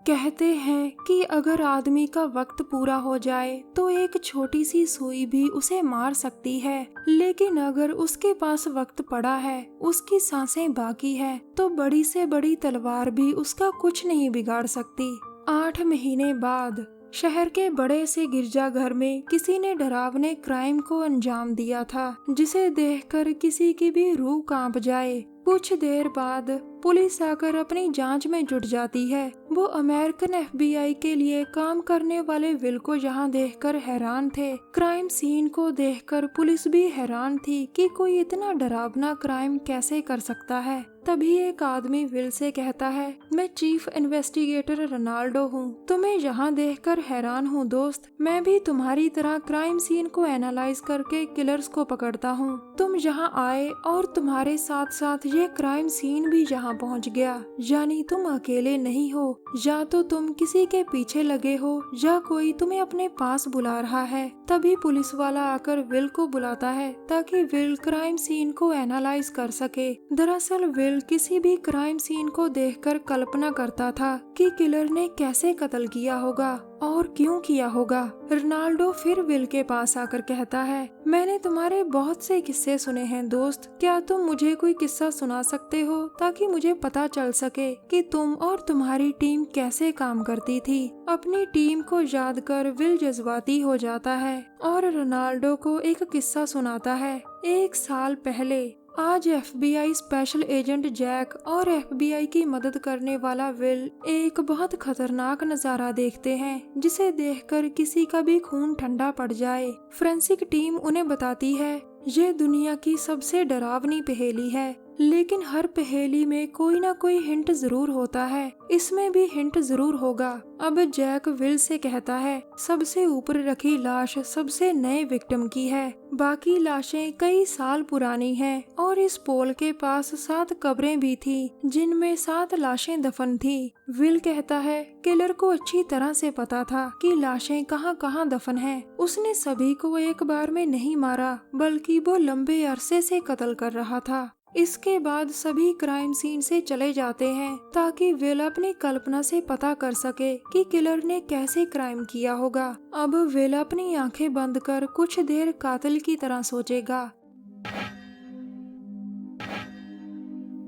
कहते हैं कि अगर आदमी का वक्त पूरा हो जाए तो एक छोटी सी सुई भी उसे मार सकती है, लेकिन अगर उसके पास वक्त पड़ा है, उसकी सांसें बाकी है, तो बड़ी से बड़ी तलवार भी उसका कुछ नहीं बिगाड़ सकती। 8 महीने बाद शहर के बड़े से गिरजाघर में किसी ने डरावने क्राइम को अंजाम दिया था, जिसे देखकर किसी की भी रूह कांप जाए। कुछ देर बाद पुलिस आकर अपनी जांच में जुट जाती है। वो अमेरिकन FBI के लिए काम करने वाले विल को यहाँ देखकर हैरान थे। क्राइम सीन को देखकर पुलिस भी हैरान थी कि कोई इतना डरावना क्राइम कैसे कर सकता है। तभी एक आदमी विल से कहता है, मैं चीफ इन्वेस्टिगेटर रोनाल्डो हूँ। तुम्हें यहाँ देखकर हैरान हूँ दोस्त। मैं भी तुम्हारी तरह क्राइम सीन को एनालाइज करके किलर्स को पकड़ता हूँ। तुम यहाँ आए और तुम्हारे साथ साथ ये क्राइम सीन भी यहाँ पहुँच गया। यानी तुम अकेले नहीं हो, या तो तुम किसी के पीछे लगे हो या कोई तुम्हें अपने पास बुला रहा है। तभी पुलिस वाला आकर विल को बुलाता है ताकि विल क्राइम सीन को एनालाइज कर सके। दरअसल विल किसी भी क्राइम सीन को देखकर कल्पना करता था कि किलर ने कैसे कत्ल किया होगा और क्यों किया होगा। रोनाल्डो फिर विल के पास आकर कहता है, मैंने तुम्हारे बहुत से किस्से सुने हैं दोस्त। क्या तुम मुझे कोई किस्सा सुना सकते हो ताकि मुझे पता चल सके कि तुम और तुम्हारी टीम कैसे काम करती थी। अपनी टीम को याद कर विल जज्बाती हो जाता है और रोनाल्डो को एक किस्सा सुनाता है। 1 साल पहले आज FBI स्पेशल एजेंट जैक और FBI की मदद करने वाला विल एक बहुत खतरनाक नजारा देखते हैं, जिसे देखकर किसी का भी खून ठंडा पड़ जाए। फोरेंसिक टीम उन्हें बताती है, ये दुनिया की सबसे डरावनी पहेली है, लेकिन हर पहेली में कोई ना कोई हिंट जरूर होता है। इसमें भी हिंट जरूर होगा। अब जैक विल से कहता है, सबसे ऊपर रखी लाश सबसे नए विक्टिम की है। बाकी लाशें कई साल पुरानी हैं और इस पोल के पास 7 कब्रें भी थी, जिनमें 7 लाशें दफन थी। विल कहता है, किलर को अच्छी तरह से पता था कि लाशें कहाँ कहाँ दफन हैं। उसने सभी को एक बार में नहीं मारा, बल्कि वो लंबे अरसे से कत्ल कर रहा था। इसके बाद सभी क्राइम सीन से चले जाते हैं ताकि विल अपनी कल्पना से पता कर सके कि किलर ने कैसे क्राइम किया होगा। अब विल अपनी आंखें बंद कर कुछ देर कातिल की तरह सोचेगा।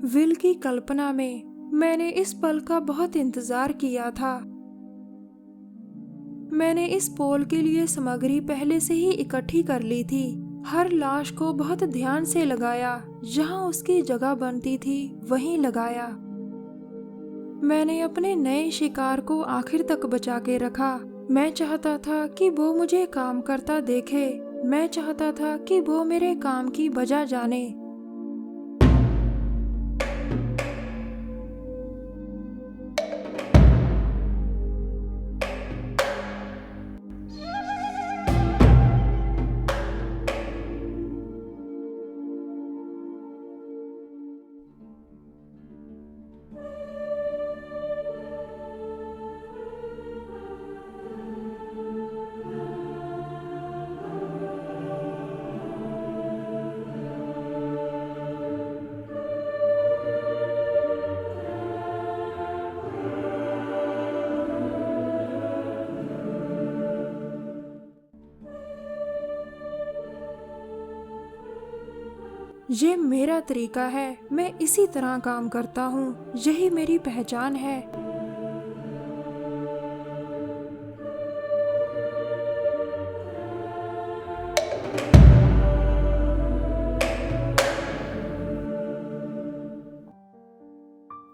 विल की कल्पना में, मैंने इस पल का बहुत इंतजार किया था। मैंने इस पोल के लिए सामग्री पहले से ही इकट्ठी कर ली थी। हर लाश को बहुत ध्यान से लगाया, जहां उसकी जगह बनती थी वहीं लगाया। मैंने अपने नए शिकार को आखिर तक बचा के रखा। मैं चाहता था कि वो मुझे काम करता देखे। मैं चाहता था कि वो मेरे काम की वजह जाने। ये मेरा तरीका है, मैं इसी तरह काम करता हूँ, यही मेरी पहचान है।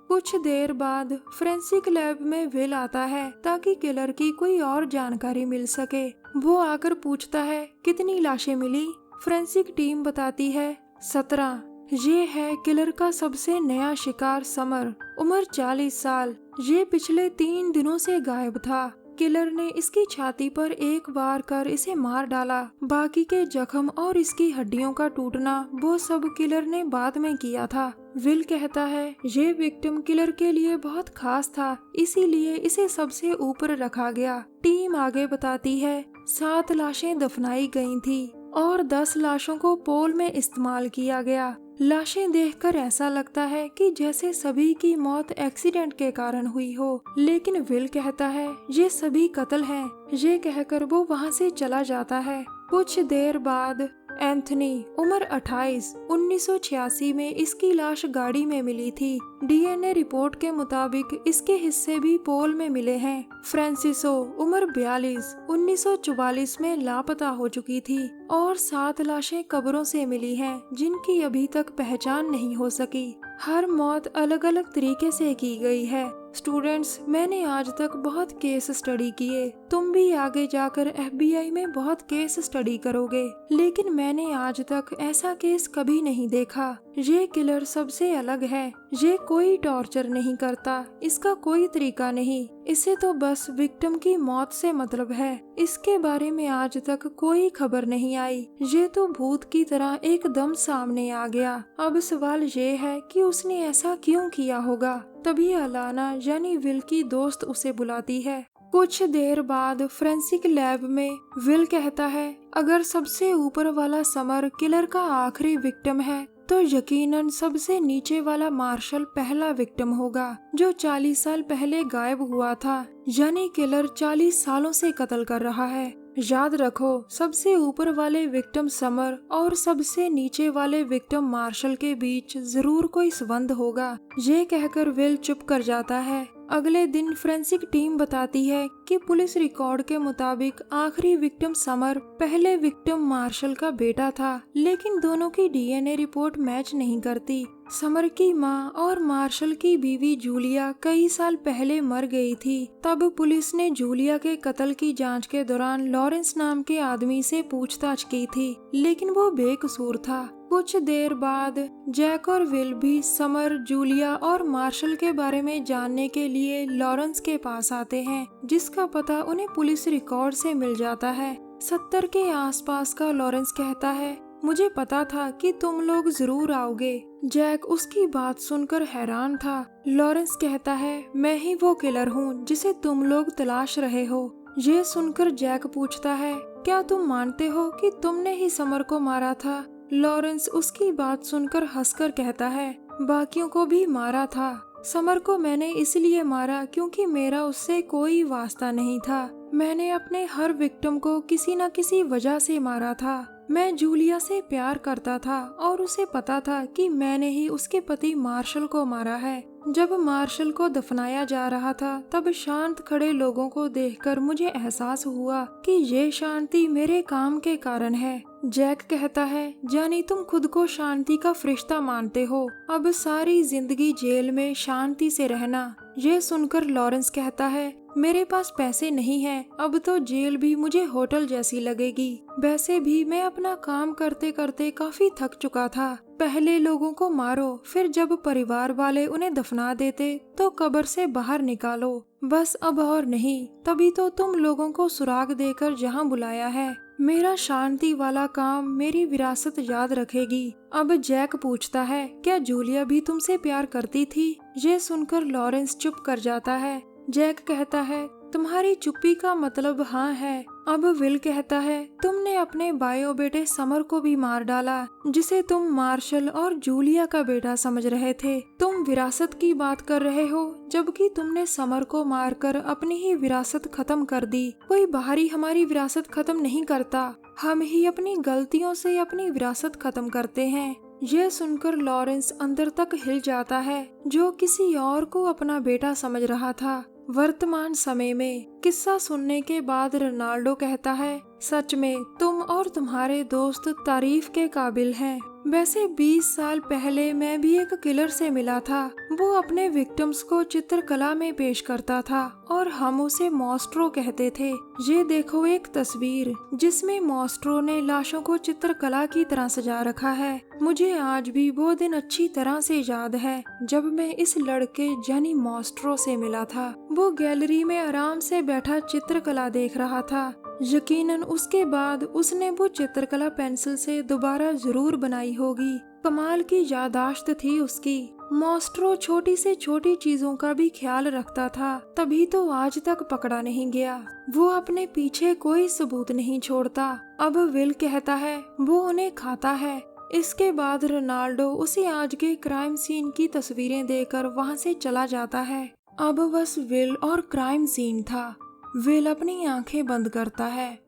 कुछ देर बाद फोरेंसिक लैब में विल आता है ताकि किलर की कोई और जानकारी मिल सके। वो आकर पूछता है, कितनी लाशें मिली? फोरेंसिक टीम बताती है, 17। ये है किलर का सबसे नया शिकार समर, उम्र 40 साल। ये पिछले 3 दिनों से गायब था। किलर ने इसकी छाती पर एक बार कर इसे मार डाला। बाकी के जख्म और इसकी हड्डियों का टूटना वो सब किलर ने बाद में किया था। विल कहता है, ये विक्टिम किलर के लिए बहुत खास था, इसीलिए इसे सबसे ऊपर रखा गया। टीम आगे बताती है, 7 लाशें दफनाई गई थी और 10 लाशों को पोल में इस्तेमाल किया गया। लाशें देखकर ऐसा लगता है कि जैसे सभी की मौत एक्सीडेंट के कारण हुई हो, लेकिन विल कहता है ये सभी कत्ल हैं। ये कहकर वो वहाँ से चला जाता है। कुछ देर बाद एंथनी, उम्र 28, 1986 में इसकी लाश गाड़ी में मिली थी। डीएनए रिपोर्ट के मुताबिक इसके हिस्से भी पोल में मिले हैं। फ्रांसिसो, उम्र 42, 1944 में लापता हो चुकी थी और 7 लाशें कब्रों से मिली हैं जिनकी अभी तक पहचान नहीं हो सकी। हर मौत अलग अलग तरीके से की गई है। स्टूडेंट्स, मैंने आज तक बहुत केस स्टडी किए, तुम भी आगे जाकर एफबीआई में बहुत केस स्टडी करोगे, लेकिन मैंने आज तक ऐसा केस कभी नहीं देखा। ये किलर सबसे अलग है। ये कोई टॉर्चर नहीं करता, इसका कोई तरीका नहीं, इसे तो बस विक्टिम की मौत से मतलब है। इसके बारे में आज तक कोई खबर नहीं आई। ये तो भूत की तरह एकदम सामने आ गया। अब सवाल ये है कि उसने ऐसा क्यों किया होगा। तभी अलाना यानी विल की दोस्त उसे बुलाती है। कुछ देर बाद फोरेंसिक लैब में विल कहता है अगर सबसे ऊपर वाला समर किलर का आखिरी विक्टिम है तो यकीनन सबसे नीचे वाला मार्शल पहला विक्टिम होगा जो 40 साल पहले गायब हुआ था। यानी किलर 40 सालों से कत्ल कर रहा है। याद रखो, सबसे ऊपर वाले विक्टिम समर और सबसे नीचे वाले विक्टिम मार्शल के बीच जरूर कोई संबंध होगा। ये कहकर विल चुप कर जाता है। अगले दिन फोरेंसिक टीम बताती है कि पुलिस रिकॉर्ड के मुताबिक आखिरी विक्टिम समर पहले विक्टिम मार्शल का बेटा था, लेकिन दोनों की डीएनए रिपोर्ट मैच नहीं करती। समर की माँ और मार्शल की बीवी जूलिया कई साल पहले मर गई थी। तब पुलिस ने जूलिया के कत्ल की जांच के दौरान लॉरेंस नाम के आदमी से पूछताछ की थी, लेकिन वो बेकसूर था। कुछ देर बाद जैक और विल भी समर, जूलिया और मार्शल के बारे में जानने के लिए लॉरेंस के पास आते हैं, जिसका पता उन्हें पुलिस रिकॉर्ड से मिल जाता है। 70 के आसपास का लॉरेंस कहता है मुझे पता था कि तुम लोग जरूर आओगे। जैक उसकी बात सुनकर हैरान था। लॉरेंस कहता है मैं ही वो किलर हूँ जिसे तुम लोग तलाश रहे हो। ये सुनकर जैक पूछता है क्या तुम मानते हो कि तुमने ही समर को मारा था? लॉरेंस उसकी बात सुनकर हंसकर कहता है बाकियों को भी मारा था। समर को मैंने इसलिए मारा क्योंकि मेरा उससे कोई वास्ता नहीं था। मैंने अपने हर विक्टिम को किसी न किसी वजह से मारा था। मैं जूलिया से प्यार करता था और उसे पता था कि मैंने ही उसके पति मार्शल को मारा है। जब मार्शल को दफनाया जा रहा था तब शांत खड़े लोगों को देखकर मुझे एहसास हुआ कि ये शांति मेरे काम के कारण है। जैक कहता है जानी तुम खुद को शांति का फरिश्ता मानते हो, अब सारी जिंदगी जेल में शांति से रहना। ये सुनकर लॉरेंस कहता है मेरे पास पैसे नहीं हैं, अब तो जेल भी मुझे होटल जैसी लगेगी। वैसे भी मैं अपना काम करते करते काफी थक चुका था। पहले लोगों को मारो, फिर जब परिवार वाले उन्हें दफना देते तो कब्र से बाहर निकालो, बस अब और नहीं। तभी तो तुम लोगों को सुराग देकर यहाँ बुलाया है। मेरा शांति वाला काम मेरी विरासत याद रखेगी। अब जैक पूछता है क्या जूलिया भी तुमसे प्यार करती थी? ये सुनकर लॉरेंस चुप कर जाता है। जैक कहता है तुम्हारी चुप्पी का मतलब हाँ है। अब विल कहता है तुमने अपने बायो बेटे समर को भी मार डाला, जिसे तुम मार्शल और जूलिया का बेटा समझ रहे थे। तुम विरासत की बात कर रहे हो जबकि तुमने समर को मारकर अपनी ही विरासत खत्म कर दी। कोई बाहरी हमारी विरासत खत्म नहीं करता, हम ही अपनी गलतियों से अपनी विरासत खत्म करते हैं। यह सुनकर लॉरेंस अंदर तक हिल जाता है, जो किसी और को अपना बेटा समझ रहा था। वर्तमान समय में किस्सा सुनने के बाद रोनाल्डो कहता है सच में तुम और तुम्हारे दोस्त तारीफ के काबिल हैं। वैसे 20 साल पहले मैं भी एक किलर से मिला था। वो अपने विक्टिम्स को चित्रकला में पेश करता था और हम उसे मॉस्ट्रो कहते थे। ये देखो एक तस्वीर जिसमें मॉस्ट्रो ने लाशों को चित्रकला की तरह सजा रखा है। मुझे आज भी वो दिन अच्छी तरह से याद है जब मैं इस लड़के यानी मॉस्ट्रो से मिला था। वो गैलरी में आराम से बैठा चित्रकला देख रहा था। यकीनन उसके बाद उसने वो चित्रकला पेंसिल से दोबारा जरूर बनाई होगी। कमाल की याददाश्त थी उसकी। मॉस्ट्रो छोटी से छोटी चीजों का भी ख्याल रखता था, तभी तो आज तक पकड़ा नहीं गया। वो अपने पीछे कोई सबूत नहीं छोड़ता। अब विल कहता है वो उन्हें खाता है। इसके बाद रोनाल्डो उसे आज के क्राइम सीन की तस्वीरें देकर वहां से चला जाता है। अब बस विल और क्राइम सीन था। विल अपनी आंखें बंद करता है।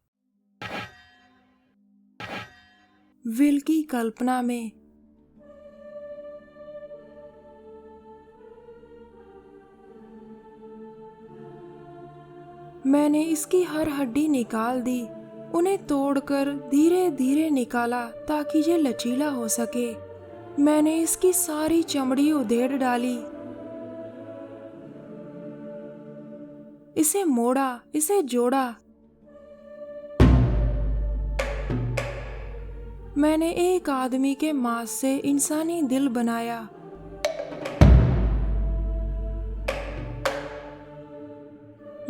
विल की कल्पना में मैंने इसकी हर हड्डी निकाल दी, उन्हें तोड़कर धीरे धीरे निकाला ताकि ये लचीला हो सके। मैंने इसकी सारी चमड़ी उधेड़ डाली, इसे मोड़ा, इसे जोड़ा। मैंने एक आदमी के मांस से इंसानी दिल बनाया।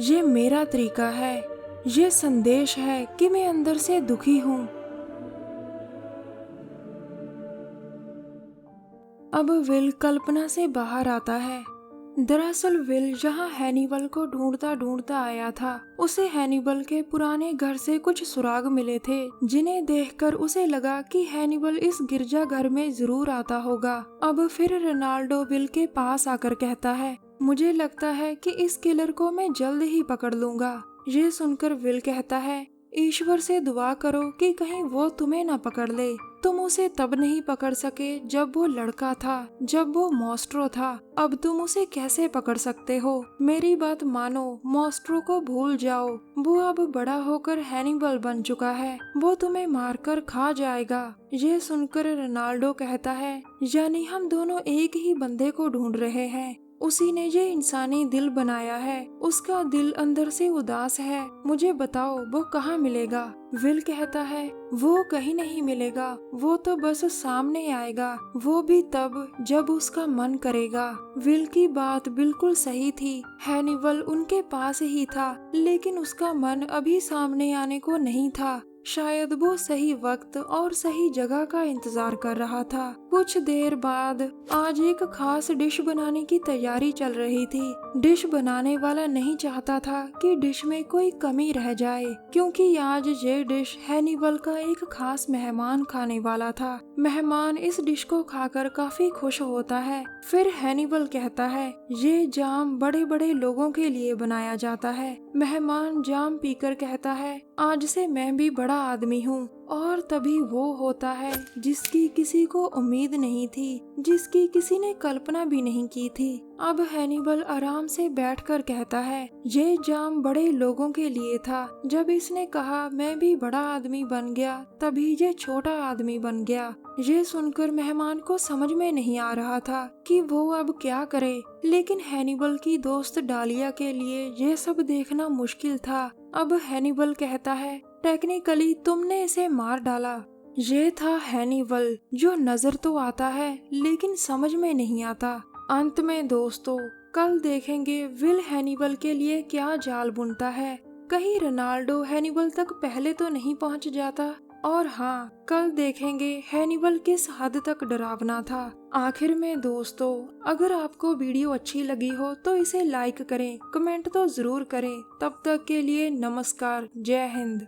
ये मेरा तरीका है। ये संदेश है कि मैं अंदर से दुखी हूँ। अब विल कल्पना से बाहर आता है। दरअसल विल यहाँ हैनिबल को ढूंढता ढूंढता आया था। उसे हैनिबल के पुराने घर से कुछ सुराग मिले थे, जिन्हें देखकर उसे लगा कि हैनिबल इस गिरजाघर में जरूर आता होगा। अब फिर रोनाल्डो विल के पास आकर कहता है, मुझे लगता है कि इस किलर को मैं जल्द ही पकड़ लूंगा। ये सुनकर विल कहता है, ईश्वर से दुआ करो कि कहीं वो तुम्हें न पकड़ ले। तुम उसे तब नहीं पकड़ सके जब वो लड़का था, जब वो मॉन्स्ट्रो था। अब तुम उसे कैसे पकड़ सकते हो? मेरी बात मानो, मॉन्स्ट्रो को भूल जाओ। वो अब बड़ा होकर हैनिबल बन चुका है। वो तुम्हें मारकर खा जाएगा। ये सुनकर रोनाल्डो कहता है, यानी हम दोनों एक ही बंदे को ढूंढ रहे हैं। उसी ने ये इंसानी दिल बनाया है। उसका दिल अंदर से उदास है। मुझे बताओ वो कहाँ मिलेगा? विल कहता है, वो कहीं नहीं मिलेगा। वो तो बस सामने आएगा, वो भी तब जब उसका मन करेगा। विल की बात बिल्कुल सही थी। हैनिबल उनके पास ही था, लेकिन उसका मन अभी सामने आने को नहीं था। शायद वो सही वक्त और सही जगह का इंतजार कर रहा था। कुछ देर बाद आज एक खास डिश बनाने की तैयारी चल रही थी। डिश बनाने वाला नहीं चाहता था कि डिश में कोई कमी रह जाए, क्योंकि आज ये डिश हैनिबल का एक खास मेहमान खाने वाला था। मेहमान इस डिश को खाकर काफी खुश होता है। फिर हैनिबल कहता है, ये जाम बड़े बड़े लोगों के लिए बनाया जाता है। मेहमान जाम पीकर कहता है, आज से मैं भी बड़ा आदमी हूँ। और तभी वो होता है जिसकी किसी को उम्मीद नहीं थी, जिसकी किसी ने कल्पना भी नहीं की थी। अब हैनिबल आराम से बैठकर कहता है, ये जाम बड़े लोगों के लिए था। जब इसने कहा मैं भी बड़ा आदमी बन गया, तभी ये छोटा आदमी बन गया। ये सुनकर मेहमान को समझ में नहीं आ रहा था कि वो अब क्या करे, लेकिन हैनिबल की दोस्त डालिया के लिए ये सब देखना मुश्किल था। अब हैनिबल कहता है, टेक्निकली तुमने इसे मार डाला। ये था हैनिबल, जो नजर तो आता है लेकिन समझ में नहीं आता। अंत में दोस्तों, कल देखेंगे विल हैनिबल के लिए क्या जाल बुनता है। कहीं रोनाल्डो हैनिबल तक पहले तो नहीं पहुंच जाता। और हाँ, कल देखेंगे हैनिबल किस हद तक डरावना था। आखिर में दोस्तों, अगर आपको वीडियो अच्छी लगी हो तो इसे लाइक करें, कमेंट तो जरूर करें। तब तक के लिए नमस्कार, जय हिंद।